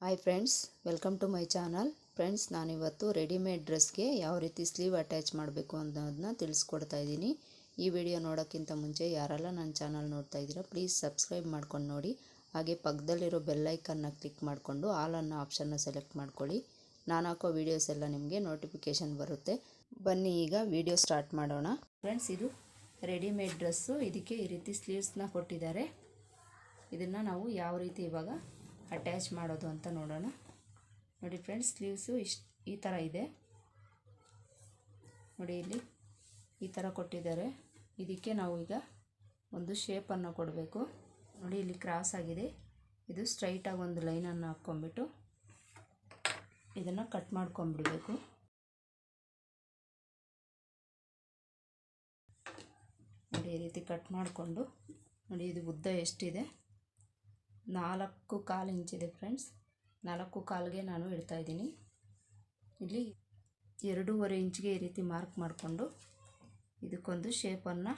Hi friends, welcome to my channel. Friends, ನಾನಿವತ್ತು readymade ಡ್ರೆಸ್ಗೆ ಯಾವ ರೀತಿ ಸ್ಲೀವ್ ಅಟ್ಯಾಚ್ ಮಾಡಬೇಕು ಅನ್ನೋದನ್ನ ತಿಳಿಸ್ಕೊಡ್ತಾ ಇದ್ದೀನಿ. ಈ ವಿಡಿಯೋ ನೋಡೋಕ್ಕಿಂತ ಮುಂಚೆ ಯಾರೆಲ್ಲ ನನ್ನ ಚಾನಲ್ ನೋಡ್ತಾ ಇದ್ದೀರಾ ಪ್ಲೀಸ್ ಸಬ್ಸ್ಕ್ರೈಬ್ ಮಾಡ್ಕೊಂಡು ನೋಡಿ. ಹಾಗೆ ಪಕ್ಕದಲ್ಲಿರೋ ಬೆಲ್ಲೈಕನ್ನ ಕ್ಲಿಕ್ ಮಾಡಿಕೊಂಡು ಆಲ್ ಅನ್ನೋ ಆಪ್ಷನ್ನ ಸೆಲೆಕ್ಟ್ ಮಾಡ್ಕೊಳ್ಳಿ. ನಾನು ಹಾಕೋ ವೀಡಿಯೋಸ್ ಎಲ್ಲ ನಿಮಗೆ ನೋಟಿಫಿಕೇಷನ್ ಬರುತ್ತೆ. ಬನ್ನಿ ಈಗ ವಿಡಿಯೋ ಸ್ಟಾರ್ಟ್ ಮಾಡೋಣ. ಫ್ರೆಂಡ್ಸ್, ಇದು ರೆಡಿಮೇಡ್ ಡ್ರೆಸ್ಸು. ಇದಕ್ಕೆ ಈ ರೀತಿ ಸ್ಲೀವ್ಸ್ನ ಕೊಟ್ಟಿದ್ದಾರೆ. ಇದನ್ನು ನಾವು ಯಾವ ರೀತಿ ಇವಾಗ ಅಟ್ಯಾಚ್ ಮಾಡೋದು ಅಂತ ನೋಡೋಣ. ನೋಡಿ ಫ್ರೆಂಡ್ಸ್, ಸ್ಲೀವ್ಸು ಈ ಥರ ಇದೆ ನೋಡಿ. ಇಲ್ಲಿ ಈ ಥರ ಕೊಟ್ಟಿದ್ದಾರೆ. ಇದಕ್ಕೆ ನಾವು ಈಗ ಒಂದು ಶೇಪನ್ನು ಕೊಡಬೇಕು. ನೋಡಿ, ಇಲ್ಲಿ ಕ್ರಾಸ್ ಆಗಿದೆ. ಇದು ಸ್ಟ್ರೈಟಾಗಿ ಒಂದು ಲೈನನ್ನು ಹಾಕ್ಕೊಂಬಿಟ್ಟು ಇದನ್ನು ಕಟ್ ಮಾಡ್ಕೊಂಬಿಡಬೇಕು. ನೋಡಿ, ಈ ರೀತಿ ಕಟ್ ಮಾಡಿಕೊಂಡು ನೋಡಿ, ಇದು ಉದ್ದ ಎಷ್ಟಿದೆ? 4.25 ಇಂಚಿದೆ ಫ್ರೆಂಡ್ಸ್. 4.25ಗೆ ನಾನು ಇಡ್ತಾಯಿದ್ದೀನಿ. ಇಲ್ಲಿ 2.5 ಇಂಚಿಗೆ ಈ ರೀತಿ ಮಾರ್ಕ್ ಮಾಡಿಕೊಂಡು ಇದಕ್ಕೊಂದು ಶೇಪನ್ನು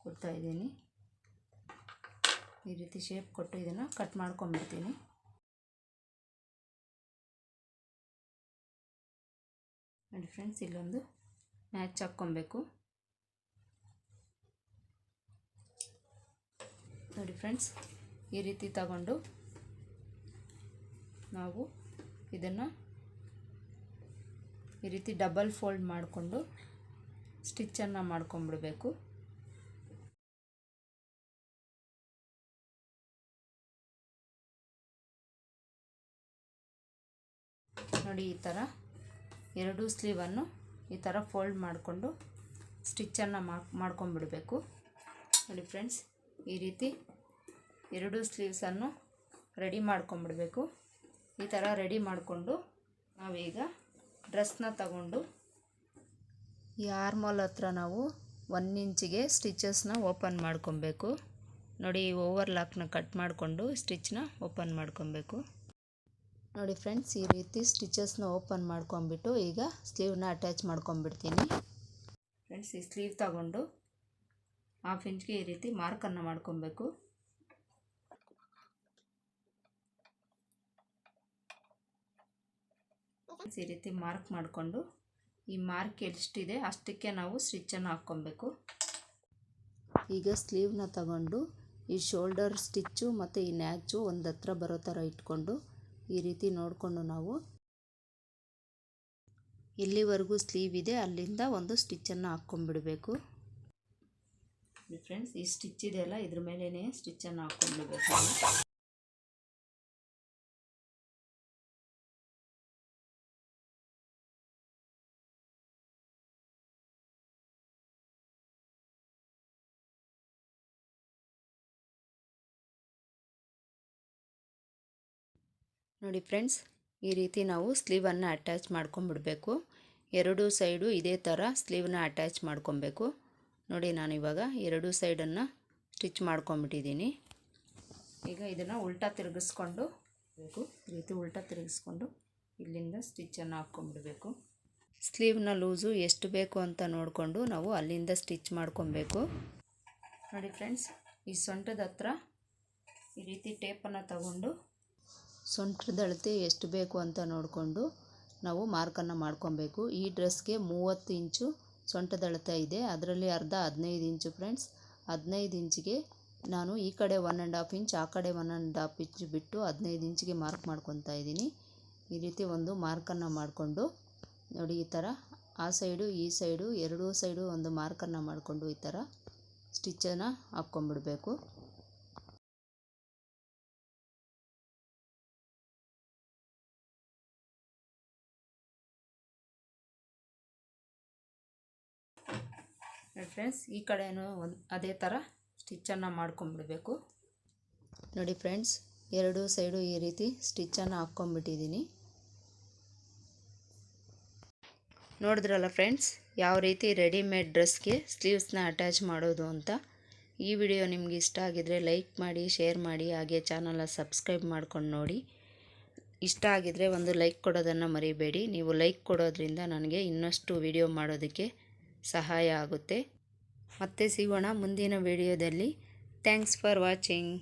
ಕೊಡ್ತಾಯಿದ್ದೀನಿ. ಈ ರೀತಿ ಶೇಪ್ ಕೊಟ್ಟು ಇದನ್ನು ಕಟ್ ಮಾಡ್ಕೊಂಬಿಡ್ತೀನಿ. ನೋಡಿ ಫ್ರೆಂಡ್ಸ್, ಇಲ್ಲೊಂದು ಮ್ಯಾಚ್ ಹಾಕ್ಕೊಬೇಕು. ನೋಡಿ ಫ್ರೆಂಡ್ಸ್, ಈ ರೀತಿ ತಗೊಂಡು ನಾವು ಇದನ್ನು ಈ ರೀತಿ ಡಬಲ್ ಫೋಲ್ಡ್ ಮಾಡಿಕೊಂಡು ಸ್ಟಿಚ್ಚನ್ನು ಮಾಡ್ಕೊಂಬಿಡಬೇಕು. ನೋಡಿ, ಈ ಥರ ಎರಡೂ ಸ್ಲೀವನ್ನು ಈ ಥರ ಫೋಲ್ಡ್ ಮಾಡಿಕೊಂಡು ಸ್ಟಿಚ್ಚನ್ನು ಮಾಡ್ಕೊಂಬಿಡಬೇಕು. ನೋಡಿ ಫ್ರೆಂಡ್ಸ್, ಈ ರೀತಿ ಎರಡೂ ಸ್ಲೀವ್ಸನ್ನು ರೆಡಿ ಮಾಡ್ಕೊಂಬಿಡಬೇಕು. ಈ ಥರ ರೆಡಿ ಮಾಡಿಕೊಂಡು ನಾವೀಗ ಡ್ರೆಸ್ನ ತಗೊಂಡು ಈ ಆರ್ಮೋಲ್ ಹತ್ರ ನಾವು 1 ಇಂಚಿಗೆ ಸ್ಟಿಚಸ್ನ ಓಪನ್ ಮಾಡ್ಕೊಬೇಕು. ನೋಡಿ, ಈ ಓವರ್ಲಾಕ್ನ ಕಟ್ ಮಾಡಿಕೊಂಡು ಸ್ಟಿಚ್ನ ಓಪನ್ ಮಾಡ್ಕೊಬೇಕು. ನೋಡಿ ಫ್ರೆಂಡ್ಸ್, ಈ ರೀತಿ ಸ್ಟಿಚಸ್ನ ಓಪನ್ ಮಾಡ್ಕೊಂಬಿಟ್ಟು ಈಗ ಸ್ಲೀವ್ನ ಅಟ್ಯಾಚ್ ಮಾಡ್ಕೊಂಬಿಡ್ತೀನಿ. ಫ್ರೆಂಡ್ಸ್, ಈ ಸ್ಲೀವ್ ತಗೊಂಡು 1/2 ಇಂಚ್ಗೆ ಈ ರೀತಿ ಮಾರ್ಕನ್ನು ಮಾಡ್ಕೊಬೇಕು. ಈ ರೀತಿ ಮಾರ್ಕ್ ಮಾಡಿಕೊಂಡು ಈ ಮಾರ್ಕ್ ಎಷ್ಟಿದೆ ಅಷ್ಟಕ್ಕೆ ನಾವು ಸ್ಟಿಚ್ಚನ್ನು ಹಾಕ್ಕೊಬೇಕು. ಈಗ ಸ್ಲೀವ್ನ ತಗೊಂಡು ಈ ಶೋಲ್ಡರ್ ಸ್ಟಿಚ್ಚು ಮತ್ತು ಈ ನ್ಯಾಚು ಒಂದು ಹತ್ರ ಬರೋ ಥರ ಇಟ್ಕೊಂಡು ಈ ರೀತಿ ನೋಡಿಕೊಂಡು ನಾವು ಎಲ್ಲಿವರೆಗೂ ಸ್ಲೀವ್ ಇದೆ ಅಲ್ಲಿಂದ ಒಂದು ಸ್ಟಿಚ್ಚನ್ನು ಹಾಕ್ಕೊಂಬಿಡಬೇಕು. ಫ್ರೆಂಡ್ಸ್, ಈ ಸ್ಟಿಚ್ ಇದೆಯಲ್ಲ, ಇದ್ರ ಮೇಲೇ ಸ್ಟಿಚ್ಚನ್ನು ಹಾಕ್ಕೊಂಡ್ಬಿಡ್ಬೇಕು. ನೋಡಿ ಫ್ರೆಂಡ್ಸ್, ಈ ರೀತಿ ನಾವು ಸ್ಲೀವನ್ನು ಅಟ್ಯಾಚ್ ಮಾಡ್ಕೊಂಬಿಡಬೇಕು. ಎರಡೂ ಸೈಡು ಇದೇ ಥರ ಸ್ಲೀವ್ನ ಅಟ್ಯಾಚ್ ಮಾಡ್ಕೊಬೇಕು. ನೋಡಿ, ನಾನಿವಾಗ ಎರಡೂ ಸೈಡನ್ನು ಸ್ಟಿಚ್ ಮಾಡ್ಕೊಂಬಿಟ್ಟಿದ್ದೀನಿ. ಈಗ ಇದನ್ನು ಉಲ್ಟಾ ತಿರುಗಿಸ್ಕೊಂಡು ಈ ರೀತಿ ಉಲ್ಟಾ ತಿರುಗಿಸ್ಕೊಂಡು ಇಲ್ಲಿಂದ ಸ್ಟಿಚ್ಚನ್ನು ಹಾಕ್ಕೊಂಬಿಡಬೇಕು. ಸ್ಲೀವ್ನ ಲೂಸು ಎಷ್ಟು ಬೇಕು ಅಂತ ನೋಡಿಕೊಂಡು ನಾವು ಅಲ್ಲಿಂದ ಸ್ಟಿಚ್ ಮಾಡ್ಕೊಬೇಕು. ನೋಡಿ ಫ್ರೆಂಡ್ಸ್, ಈ ಸೊಂಟದ ಹತ್ರ ಈ ರೀತಿ ಟೇಪನ್ನು ತಗೊಂಡು ಸೊಂಟದ ಅಳತೆ ಎಷ್ಟು ಬೇಕು ಅಂತ ನೋಡಿಕೊಂಡು ನಾವು ಮಾರ್ಕನ್ನು ಮಾಡ್ಕೊಬೇಕು. ಈ ಡ್ರೆಸ್ಗೆ 30 ಇಂಚು ಸೊಂಟದ ಅಳತೆ ಇದೆ. ಅದರಲ್ಲಿ ಅರ್ಧ 15 ಇಂಚು ಫ್ರೆಂಡ್ಸ್. 15 ಇಂಚಿಗೆ ನಾನು ಈ ಕಡೆ 1.5 ಇಂಚ್, ಆ ಕಡೆ 1.5 ಇಂಚ್ ಬಿಟ್ಟು 15 ಇಂಚಿಗೆ ಮಾರ್ಕ್ ಮಾಡ್ಕೊತಾ ಇದ್ದೀನಿ. ಈ ರೀತಿ ಒಂದು ಮಾರ್ಕನ್ನು ಮಾಡಿಕೊಂಡು ನೋಡಿ, ಈ ಥರ ಆ ಸೈಡು ಈ ಸೈಡು ಎರಡೂ ಸೈಡು ಒಂದು ಮಾರ್ಕನ್ನು ಮಾಡಿಕೊಂಡು ಈ ಥರ ಸ್ಟಿಚ್ಚನ್ನು ಹಾಕ್ಕೊಂಬಿಡಬೇಕು. ಫ್ರೆಂಡ್ಸ್, ಈ ಕಡೆಯೂ ಅದೇ ಥರ ಸ್ಟಿಚ್ಚನ್ನು ಮಾಡ್ಕೊಂಬಿಡಬೇಕು. ನೋಡಿ ಫ್ರೆಂಡ್ಸ್, ಎರಡೂ ಸೈಡು ಈ ರೀತಿ ಸ್ಟಿಚ್ಚನ್ನು ಹಾಕ್ಕೊಂಬಿಟ್ಟಿದ್ದೀನಿ. ನೋಡಿದ್ರಲ್ಲ ಫ್ರೆಂಡ್ಸ್, ಯಾವ ರೀತಿ ರೆಡಿಮೇಡ್ ಡ್ರೆಸ್ಗೆ ಸ್ಲೀವ್ಸ್ನ ಅಟ್ಯಾಚ್ ಮಾಡೋದು ಅಂತ. ಈ ವಿಡಿಯೋ ನಿಮ್ಗೆ ಇಷ್ಟ ಆಗಿದರೆ ಲೈಕ್ ಮಾಡಿ, ಶೇರ್ ಮಾಡಿ, ಹಾಗೆ ಚಾನಲ್ನ ಸಬ್ಸ್ಕ್ರೈಬ್ ಮಾಡ್ಕೊಂಡು ನೋಡಿ. ಇಷ್ಟ ಆಗಿದರೆ ಒಂದು ಲೈಕ್ ಕೊಡೋದನ್ನು ಮರಿಬೇಡಿ. ನೀವು ಲೈಕ್ ಕೊಡೋದ್ರಿಂದ ನನಗೆ ಇನ್ನಷ್ಟು ವಿಡಿಯೋ ಮಾಡೋದಕ್ಕೆ ಸಹಾಯ ಆಗುತ್ತೆ. ಮತ್ತೆ ಸಿಗೋಣ ಮುಂದಿನ ವಿಡಿಯೋದಲ್ಲಿ. Thanks for watching.